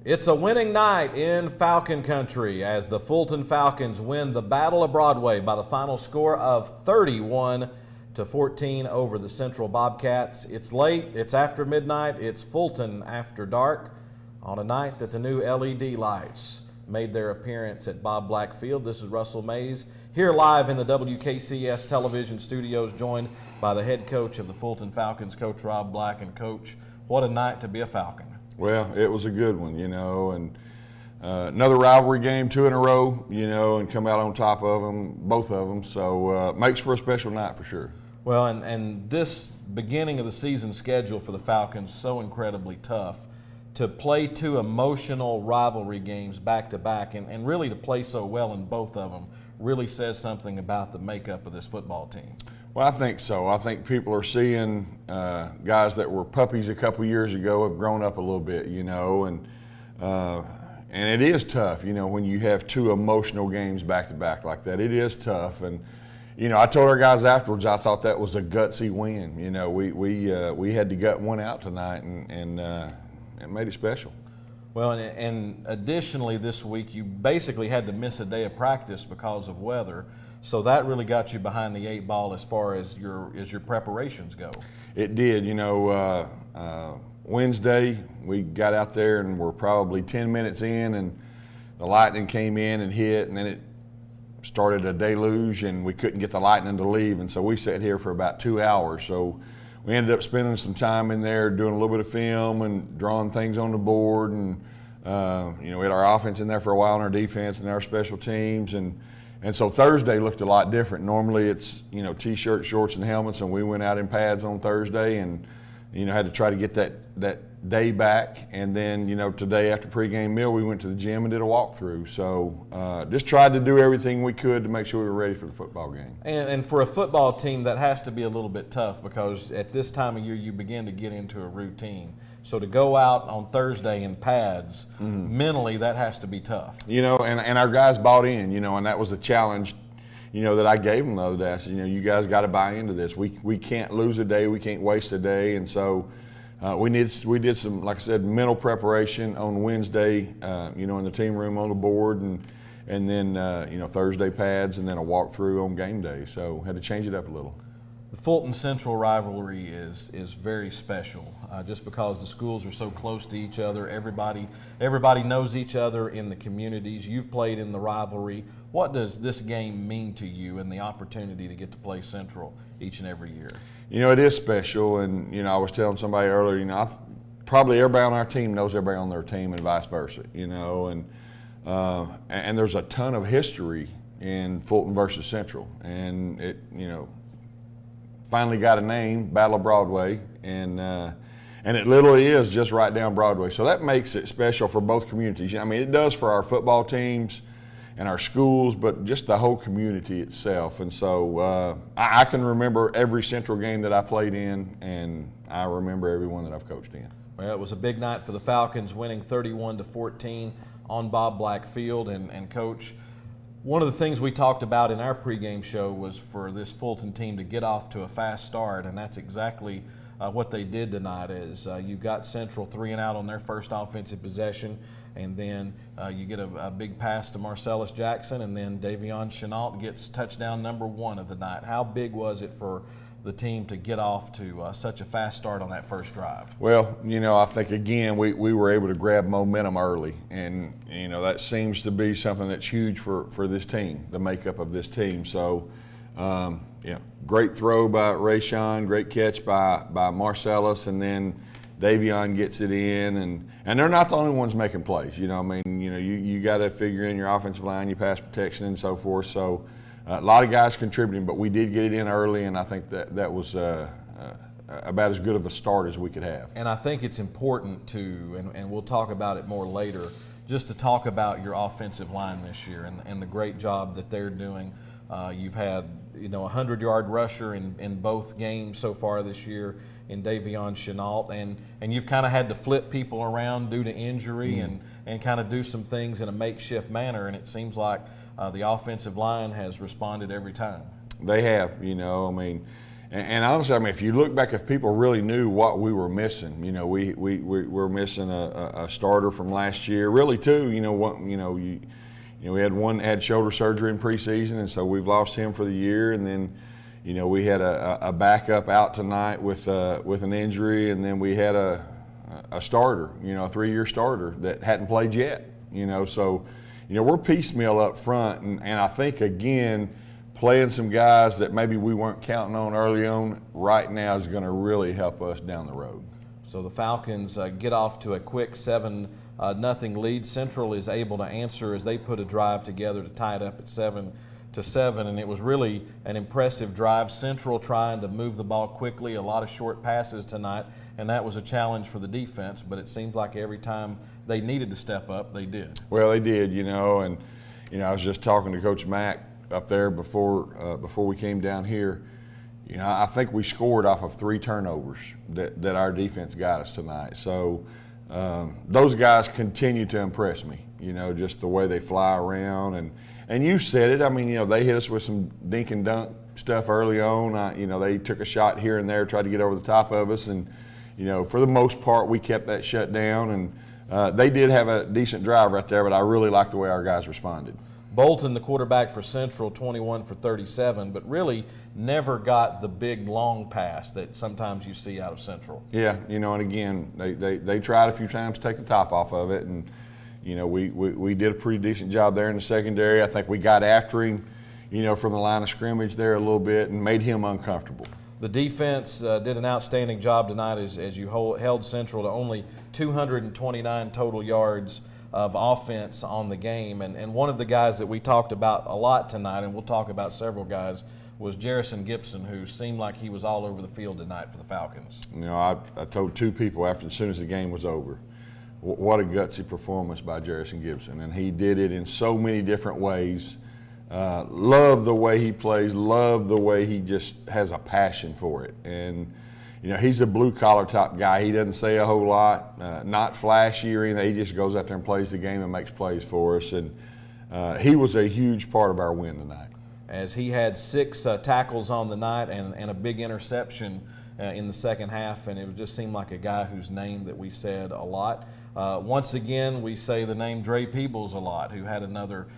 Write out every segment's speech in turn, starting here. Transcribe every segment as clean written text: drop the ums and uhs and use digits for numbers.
It's a winning night in Falcon Country as the Fulton Falcons win the Battle of Broadway by the final score of 31-14 over the Central Bobcats. It's late, it's after midnight, it's Fulton after dark on a night that the new LED lights made their appearance at Bob Black Field. This is Russell Mays here live in the WKCS television studios, joined by the head coach of the Fulton Falcons, Coach Rob Black. And Coach, what a night to be a Falcon. Well, it was a good one, and another rivalry game, 2 in a row, and come out on top of them, both of them. So makes for a special night for sure. Well, and this beginning of the season schedule for the Falcons so incredibly tough. To play 2 emotional rivalry games back to back, and really to play so well in both of them really says something about the makeup of this football team. Well, I think so. I think people are seeing guys that were puppies a couple years ago have grown up a little bit, and it is tough, when you have 2 emotional games back to back like that. It is tough, and I told our guys afterwards I thought that was a gutsy win. We had to gut one out tonight, and it made it special. Well, and additionally this week you basically had to miss a day of practice because of weather. So that really got you behind the 8 ball as far as your preparations go. It did. Wednesday we got out there and we're probably 10 minutes in, and the lightning came in and hit, and then it started a deluge, and we couldn't get the lightning to leave, and so we sat here for about 2 hours. So we ended up spending some time in there doing a little bit of film and drawing things on the board, and we had our offense in there for a while, and our defense and our special teams, and so Thursday looked a lot different. Normally it's, T-shirts, shorts, and helmets, and we went out in pads on Thursday and, had to try to get that day back. And then, today after pregame meal, we went to the gym and did a walkthrough. So just tried to do everything we could to make sure we were ready for the football game. And for a football team, that has to be a little bit tough because at this time of year you begin to get into a routine. So to go out on Thursday in pads, mentally that has to be tough. And our guys bought in, and that was a challenge, that I gave them the other day. I said, you guys got to buy into this. We can't lose a day, we can't waste a day, and so we did some, like I said, mental preparation on Wednesday, in the team room on the board, and then Thursday pads, and then a walkthrough on game day. So had to change it up a little. The Fulton Central rivalry is very special, just because the schools are so close to each other. Everybody knows each other in the communities. You've played in the rivalry. What does this game mean to you and the opportunity to get to play Central each and every year? It is special, and I was telling somebody earlier, probably everybody on our team knows everybody on their team, and vice versa. And there's a ton of history in Fulton versus Central, and it finally got a name, Battle of Broadway, and it literally is just right down Broadway. So that makes it special for both communities. It does for our football teams and our schools, but just the whole community itself. And so I can remember every Central game that I played in, and I remember every one that I've coached in. Well, it was a big night for the Falcons, winning 31-14 on Bob Black Field, and Coach, one of the things we talked about in our pregame show was for this Fulton team to get off to a fast start, and that's exactly what they did tonight. Is you got Central 3 and out on their first offensive possession, and then you get a big pass to Marcellus Jackson, and then Davion Chenault gets touchdown number 1 of the night. How big was it for the team to get off to such a fast start on that first drive? Well, I think, again, we were able to grab momentum early, and, that seems to be something that's huge for this team, the makeup of this team. So, great throw by Rayshon, great catch by Marcellus, and then Davion gets it in, and they're not the only ones making plays. You got to figure in your offensive line, your pass protection, and so forth. So, a lot of guys contributing, but we did get it in early, and I think that was about as good of a start as we could have. And I think it's important to, and we'll talk about it more later, just to talk about your offensive line this year and the great job that they're doing. You've had a 100-yard rusher in both games so far this year in Davion Chenault, and you've kind of had to flip people around due to injury and kind of do some things in a makeshift manner, and it seems like the offensive line has responded every time. They have, And honestly, I mean, if you look back, if people really knew what we were missing, you know, we're missing a starter from last year, really two. You know, we had one had shoulder surgery in preseason, and so we've lost him for the year. And then, you know, we had a backup out tonight with an injury, and then we had a starter, you know, a 3-year starter that hadn't played yet. You know, so, you know, we're piecemeal up front, and I think again, playing some guys that maybe we weren't counting on early on right now is going to really help us down the road. So the Falcons get off to a quick 7-0 lead. Central is able to answer as they put a drive together to tie it up at 7-7, and it was really an impressive drive. Central trying to move the ball quickly, a lot of short passes tonight, and that was a challenge for the defense, but it seems like every time they needed to step up, they did. Well, they did, you know, and, you know, I was just talking to Coach Mack up there before we came down here. You know, I think we scored off of 3 turnovers that our defense got us tonight. So those guys continue to impress me, you know, just the way they fly around. And you said it, I mean, you know, they hit us with some dink and dunk stuff early on. You know, they took a shot here and there, tried to get over the top of us. And, you know, for the most part, we kept that shut down. And they did have a decent drive right there, but I really liked the way our guys responded. Bolton, the quarterback for Central, 21 for 37, but really never got the big long pass that sometimes you see out of Central. Yeah, you know, and again, they tried a few times to take the top off of it, and, you know, we did a pretty decent job there in the secondary. I think we got after him, you know, from the line of scrimmage there a little bit and made him uncomfortable. The defense did an outstanding job tonight as you held Central to only 229 total yards of offense on the game. And one of the guys that we talked about a lot tonight, and we'll talk about several guys, was Jerrison Gibson, who seemed like he was all over the field tonight for the Falcons. You know, I told 2 people as soon as the game was over, what a gutsy performance by Jerrison Gibson. And he did it in so many different ways. Love the way he plays, love the way he just has a passion for it. And, you know, he's a blue-collar type guy. He doesn't say a whole lot, not flashy or anything. He just goes out there and plays the game and makes plays for us. And he was a huge part of our win tonight. As he had 6 tackles on the night and a big interception in the second half, and it just seemed like a guy whose name that we said a lot. Once again, we say the name Dre Peebles a lot, who had another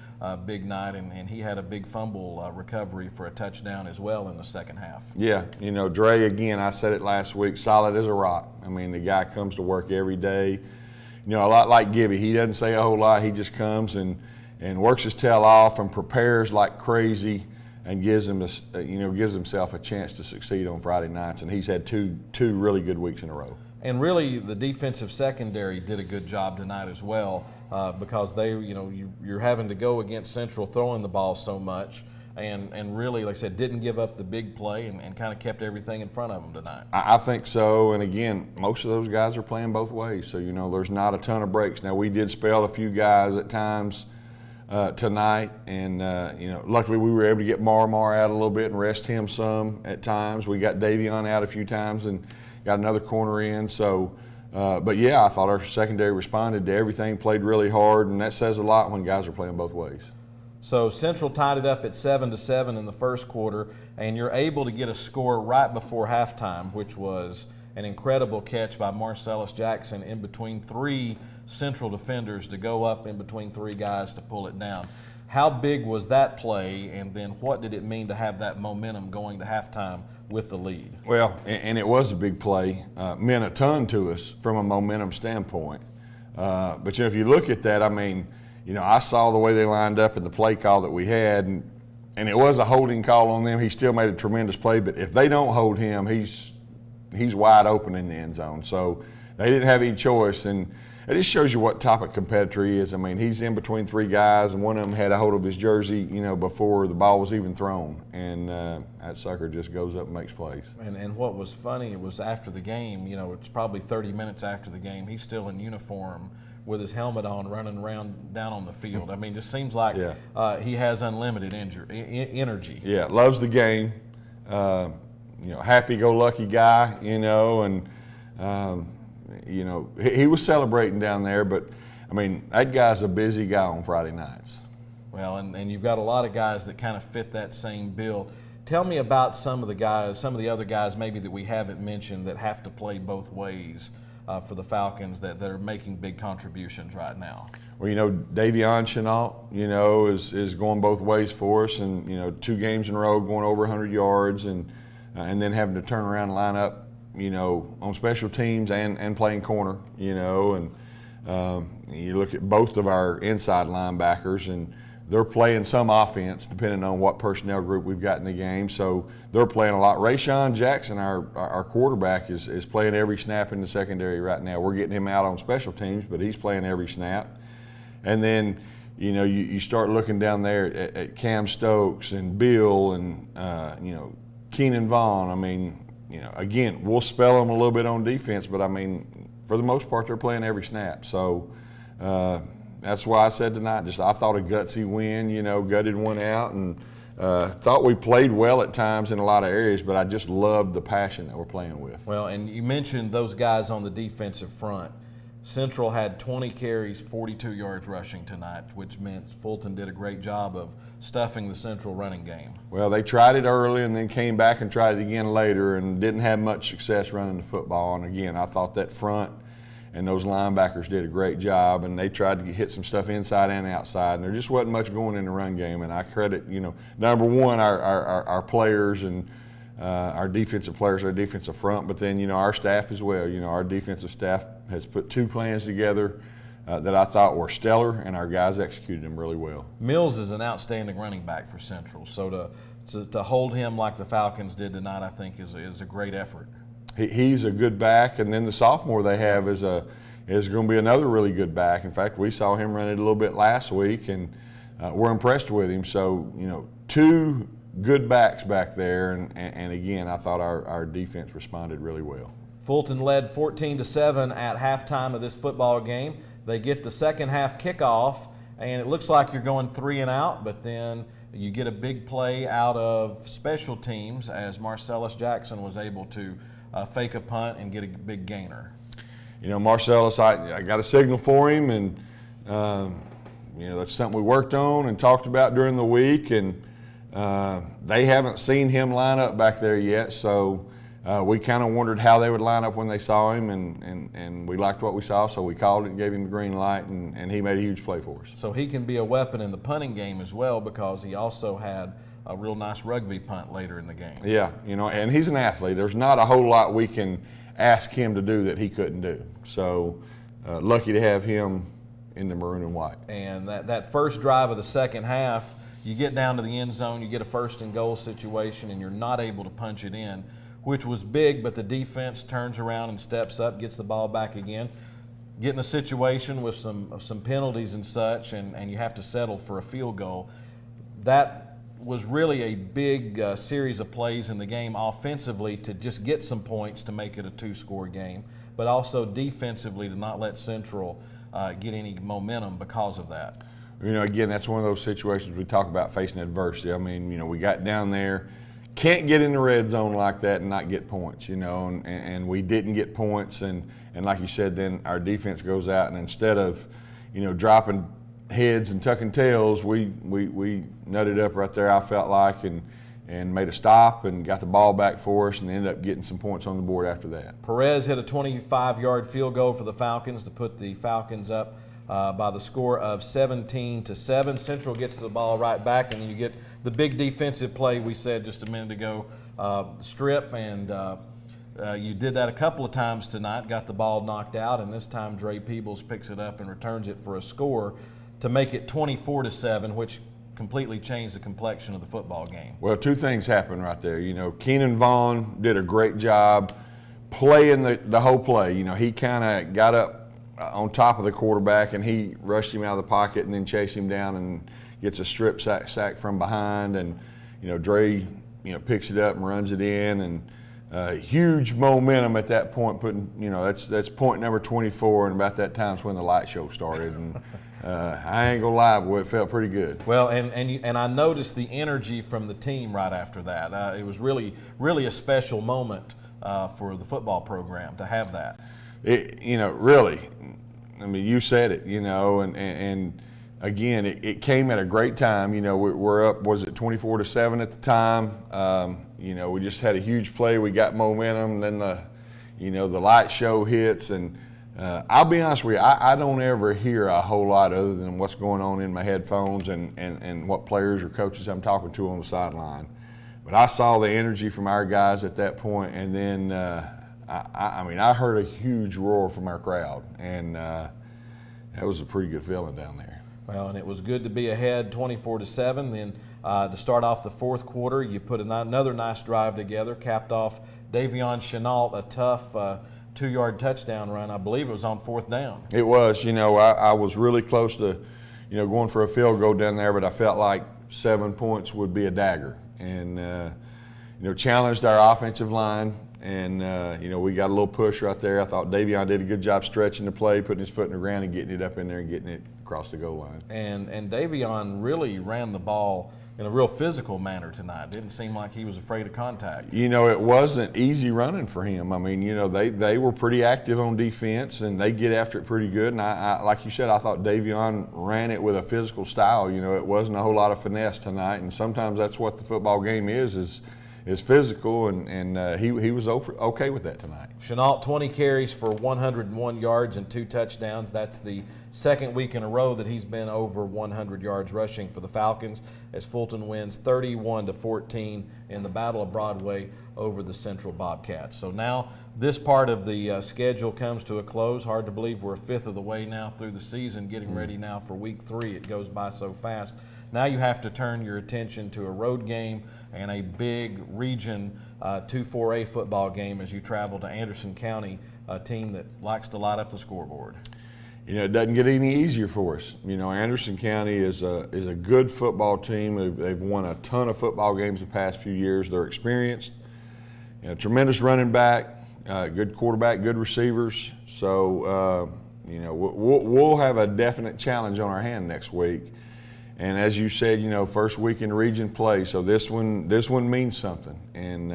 big night, and he had a big fumble recovery for a touchdown as well in the second half. Yeah, you know, Dre, again, I said it last week, solid as a rock. I mean, the guy comes to work every day. You know, a lot like Gibby, he doesn't say a whole lot. He just comes and works his tail off and prepares like crazy and gives himself a chance to succeed on Friday nights. And he's had two really good weeks in a row. And really, the defensive secondary did a good job tonight as well, because you're having to go against Central throwing the ball so much, and really, like I said, didn't give up the big play and kind of kept everything in front of them tonight. I think so, and again, most of those guys are playing both ways, so, you know, there's not a ton of breaks. Now, we did spell a few guys at times tonight, and, you know, luckily we were able to get Mar out a little bit and rest him some at times. We got Davion out a few times and got another corner in, so but yeah, I thought our secondary responded to everything, played really hard, and that says a lot when guys are playing both ways. So Central tied it up at 7-7 in the first quarter, and you're able to get a score right before halftime, which was an incredible catch by Marcellus Jackson in between 3 Central defenders to go up in between 3 guys to pull it down. How big was that play, and then what did it mean to have that momentum going to halftime with the lead? Well, and it was a big play. Meant a ton to us from a momentum standpoint. But, you know, if you look at that, I mean, you know, I saw the way they lined up in the play call that we had, and it was a holding call on them. He still made a tremendous play, but if they don't hold him, he's wide open in the end zone. So they didn't have any choice, and it just shows you what type of competitor he is. I mean, he's in between 3 guys, and one of them had a hold of his jersey, you know, before the ball was even thrown. And that sucker just goes up and makes plays. And what was funny, it was after the game, you know, it's probably 30 minutes after the game, he's still in uniform with his helmet on, running around down on the field. I mean, it just seems like he has unlimited energy. Yeah, loves the game. You know, happy-go-lucky guy, you know, and you know, he was celebrating down there, but, I mean, that guy's a busy guy on Friday nights. Well, and you've got a lot of guys that kind of fit that same bill. Tell me about some of the other guys maybe that we haven't mentioned that have to play both ways for the Falcons that are making big contributions right now. Well, Davion Chenault, is going both ways for us, and 2 games in a row going over 100 yards, and then having to turn around and line up, on special teams and playing corner, and you look at both of our inside linebackers, and they're playing some offense depending on what personnel group we've got in the game. So they're playing a lot. Rayshawn Jackson, our quarterback, is playing every snap in the secondary right now. We're getting him out on special teams, but he's playing every snap. And then, you start looking down there at Cam Stokes and Bill and, Keenan Vaughn. I mean, again, we'll spell them a little bit on defense, but I mean, for the most part, they're playing every snap. So that's why I said tonight, I thought a gutsy win, gutted one out, and thought we played well at times in a lot of areas, but I just loved the passion that we're playing with. Well, and you mentioned those guys on the defensive front. Central had 20 carries, 42 yards rushing tonight, which meant Fulton did a great job of stuffing the Central running game. Well, they tried it early and then came back and tried it again later and didn't have much success running the football. And again, I thought that front and those linebackers did a great job, and they tried to hit some stuff inside and outside, and there just wasn't much going in the run game. And I credit, number one, our players and our defensive players, our defensive front, but then, our staff as well. Our defensive staff has put 2 plans together that I thought were stellar, and our guys executed them really well. Mills is an outstanding running back for Central, so to hold him like the Falcons did tonight, I think is a great effort. He's a good back, and then the sophomore they have is going to be another really good back. In fact, we saw him run it a little bit last week, and we're impressed with him. So, 2 good backs back there, and again, I thought our defense responded really well. Fulton led 14-7 at halftime of this football game. They get the second half kickoff, and it looks like you're going 3 and out, but then you get a big play out of special teams as Marcellus Jackson was able to fake a punt and get a big gainer. Marcellus, I got a signal for him, and that's something we worked on and talked about during the week, and they haven't seen him line up back there yet, so we kind of wondered how they would line up when they saw him, and we liked what we saw, so we called it and gave him the green light, and he made a huge play for us. So he can be a weapon in the punting game as well, because he also had a real nice rugby punt later in the game. Yeah, and he's an athlete. There's not a whole lot we can ask him to do that he couldn't do. So lucky to have him in the maroon and white. And that first drive of the second half, you get down to the end zone, you get a 1st and goal situation, and you're not able to punch it in, which was big, but the defense turns around and steps up, gets the ball back again. Get in a situation with some penalties and such, and you have to settle for a field goal. That was really a big series of plays in the game offensively to just get some points to make it a 2-score game, but also defensively to not let Central get any momentum because of that. Again, that's one of those situations we talk about facing adversity. I mean, we got down there, can't get in the red zone like that and not get points, and we didn't get points, and like you said, then our defense goes out, and instead of, dropping heads and tucking tails, we nutted up right there, I felt like, and made a stop and got the ball back for us and ended up getting some points on the board after that. Perez hit a 25-yard field goal for the Falcons to put the Falcons up by the score of 17-7. Central gets the ball right back, and then you get the big defensive play we said just a minute ago, strip, and you did that a couple of times tonight, got the ball knocked out, and this time Dre Peebles picks it up and returns it for a score to make it 24-7, which completely changed the complexion of the football game. Well, 2 things happened right there. Keenan Vaughn did a great job playing the whole play. He kind of got up on top of the quarterback, and he rushed him out of the pocket and then chased him down and gets a strip sack from behind, and Dre picks it up and runs it in, and huge momentum at that point. That's point number 24, and about that time's when the light show started, and I ain't gonna lie, boy, it felt pretty good. Well, and I noticed the energy from the team right after that. It was really a special moment for the football program to have that. Really, I mean, you said it, and again, it came at a great time. You know, we're up, was it 24-7 at the time? You know, we just had a huge play. We got momentum. Then the light show hits, and I'll be honest with you, I don't ever hear a whole lot other than what's going on in my headphones and what players or coaches I'm talking to on the sideline. But I saw the energy from our guys at that point, and then I mean, I heard a huge roar from our crowd, and that was a pretty good feeling down there. Well, and it was good to be ahead 24-7. Then to start off the fourth quarter, you put another nice drive together, capped off Davion Chenault, a tough 2-yard touchdown run. I believe it was on 4th down. It was. You know, I was really close to, you know, going for a field goal down there, but I felt like 7 points would be a dagger. And, you know, challenged our offensive line. And, you know, we got a little push right there. I thought Davion did a good job stretching the play, putting his foot in the ground and getting it up in there and getting it across the goal line. And Davion really ran the ball in a real physical manner tonight. Didn't seem like he was afraid of contact. You know, it wasn't easy running for him. I mean, you know, they were pretty active on defense, and they get after it pretty good. And I like you said, I thought Davion ran it with a physical style. You know, it wasn't a whole lot of finesse tonight, and sometimes that's what the football game is physical, and he was okay with that tonight. Chenault, 20 carries for 101 yards and 2 touchdowns. That's the second week in a row that he's been over 100 yards rushing for the Falcons, as Fulton wins 31-14 in the Battle of Broadway over the Central Bobcats. So now this part of the schedule comes to a close. Hard to believe we're a fifth of the way now through the season, getting ready now for week 3. It goes by so fast. Now you have to turn your attention to a road game and a big region 2-4A football game as you travel to Anderson County, a team that likes to light up the scoreboard. You know, it doesn't get any easier for us. You know, Anderson County is a good football team. They've won a ton of football games the past few years. They're experienced, you know, tremendous running back, good quarterback, good receivers. So, you know, we'll have a definite challenge on our hand next week. And as you said, you know, first week in region play, so this one means something. And,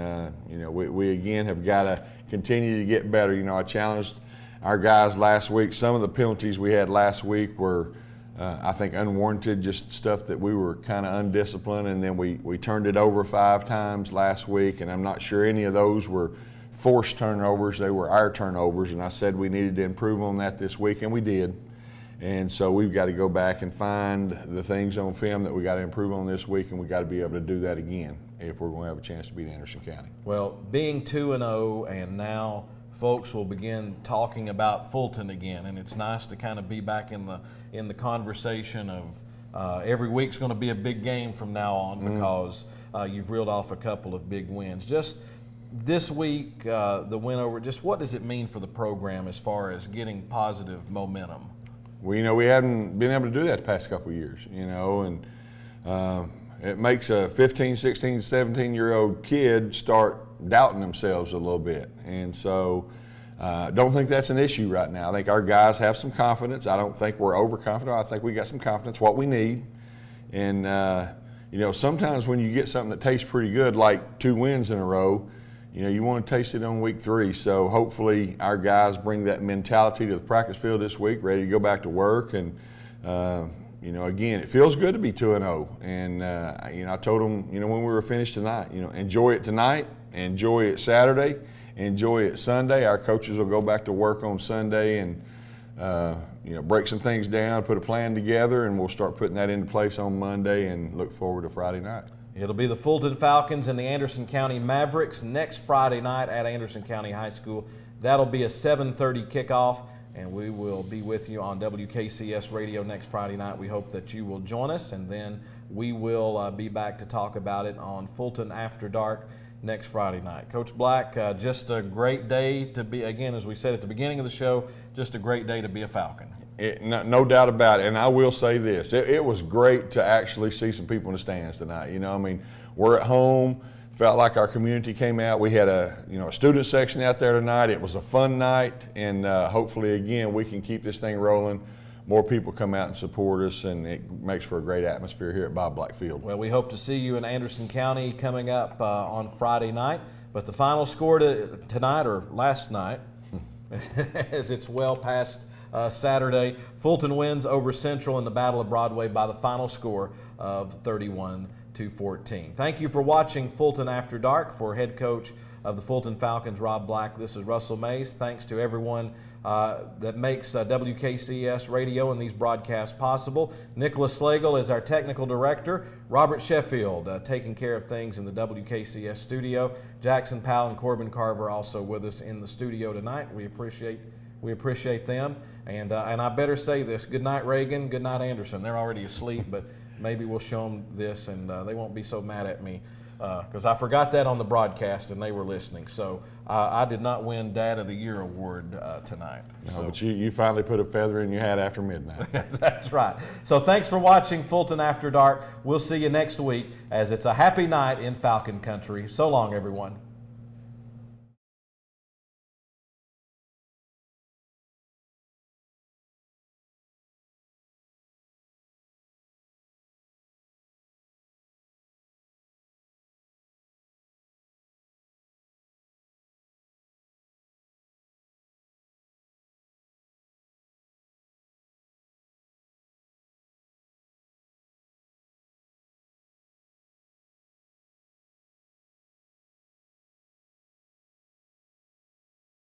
you know, we again have got to continue to get better. You know, I challenged our guys last week. Some of the penalties we had last week were, I think, unwarranted, just stuff that we were kind of undisciplined. And then we turned it over 5 times last week, and I'm not sure any of those were forced turnovers. They were our turnovers, and I said we needed to improve on that this week, and we did. And so we've got to go back and find the things on film that we got to improve on this week, and we got to be able to do that again if we're going to have a chance to beat Anderson County. Well, being 2-0, and now folks will begin talking about Fulton again, and it's nice to kind of be back in the conversation of every week's going to be a big game from now on, because you've reeled off a couple of big wins. Just this week, the win over, just what does it mean for the program as far as getting positive momentum? Well, you know, we haven't been able to do that the past couple of years, you know, and it makes a 15, 16, 17-year-old kid start doubting themselves a little bit. And so I don't think that's an issue right now. I think our guys have some confidence. I don't think we're overconfident. I think we got some confidence, what we need. And, you know, sometimes when you get something that tastes pretty good, like 2 wins in a row, you know, you want to taste it on week 3. So hopefully our guys bring that mentality to the practice field this week, ready to go back to work. And, you know, again, it feels good to be 2-0. And, you know, I told them, you know, when we were finished tonight, you know, enjoy it tonight, enjoy it Saturday, enjoy it Sunday. Our coaches will go back to work on Sunday and, you know, break some things down, put a plan together, and we'll start putting that into place on Monday and look forward to Friday night. It'll be the Fulton Falcons and the Anderson County Mavericks next Friday night at Anderson County High School. That'll be a 7:30 kickoff, and we will be with you on WKCS Radio next Friday night. We hope that you will join us, and then we will be back to talk about it on Fulton After Dark next Friday night. Coach Black, just a great day to be, again, as we said at the beginning of the show, just a great day to be a Falcon. No doubt about it, and I will say this, it was great to actually see some people in the stands tonight. You know, I mean, we're at home, felt like our community came out. We had a student section out there tonight. It was a fun night, and hopefully, again, we can keep this thing rolling. More people come out and support us, and it makes for a great atmosphere here at Bob Black Field. Well, we hope to see you in Anderson County coming up on Friday night, but the final score tonight, or last night, as it's well past Saturday. Fulton wins over Central in the Battle of Broadway by the final score of 31-14. Thank you for watching Fulton After Dark. For head coach of the Fulton Falcons, Rob Black, this is Russell Mays. Thanks to everyone that makes WKCS radio and these broadcasts possible. Nicholas Slagle is our technical director. Robert Sheffield taking care of things in the WKCS studio. Jackson Powell and Corbin Carver also with us in the studio tonight. We appreciate them. And I better say this: good night, Reagan. Good night, Anderson. They're already asleep, but maybe we'll show them this, and they won't be so mad at me. Because I forgot that on the broadcast and they were listening. So I did not win Dad of the Year award tonight. No, but you finally put a feather in your hat after midnight. That's right. So thanks for watching Fulton After Dark. We'll see you next week as it's a happy night in Falcon Country. So long, everyone.